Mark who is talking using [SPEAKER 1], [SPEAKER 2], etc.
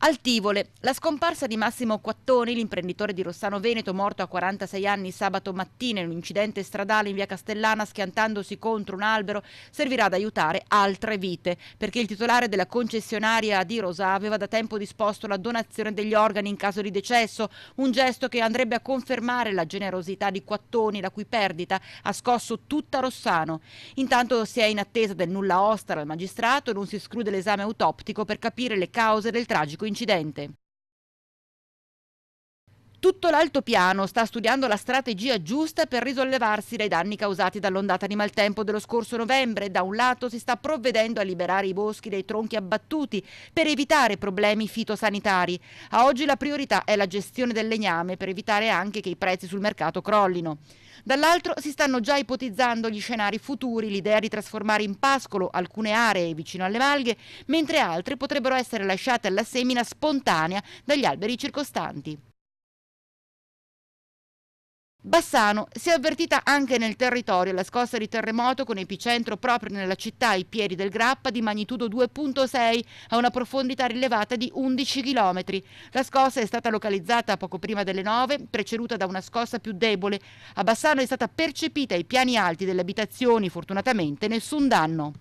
[SPEAKER 1] Al Tivole, la scomparsa di Massimo Quattoni, l'imprenditore di Rossano Veneto, morto a 46 anni sabato mattina in un incidente stradale in via Castellana schiantandosi contro un albero, servirà ad aiutare altre vite, perché il titolare della concessionaria di Rosà aveva da tempo disposto la donazione degli organi in caso di decesso, un gesto che andrebbe a confermare la generosità di Quattoni, la cui perdita ha scosso tutta Rossano. Intanto si è in attesa del nulla osta al magistrato e non si esclude l'esame autoptico per capire le cause del tragico incidente. Tutto l'altopiano sta studiando la strategia giusta per risollevarsi dai danni causati dall'ondata di maltempo dello scorso novembre. Da un lato si sta provvedendo a liberare i boschi dai tronchi abbattuti per evitare problemi fitosanitari. A oggi la priorità è la gestione del legname per evitare anche che i prezzi sul mercato crollino. Dall'altro si stanno già ipotizzando gli scenari futuri, l'idea di trasformare in pascolo alcune aree vicino alle malghe, mentre altre potrebbero essere lasciate alla semina spontanea dagli alberi circostanti. Bassano si è avvertita anche nel territorio la scossa di terremoto con epicentro proprio nella città ai piedi del Grappa di magnitudo 2,6 a una profondità rilevata di 11 km. La scossa è stata localizzata poco prima delle 9, preceduta da una scossa più debole. A Bassano è stata percepita ai piani alti delle abitazioni, fortunatamente nessun danno.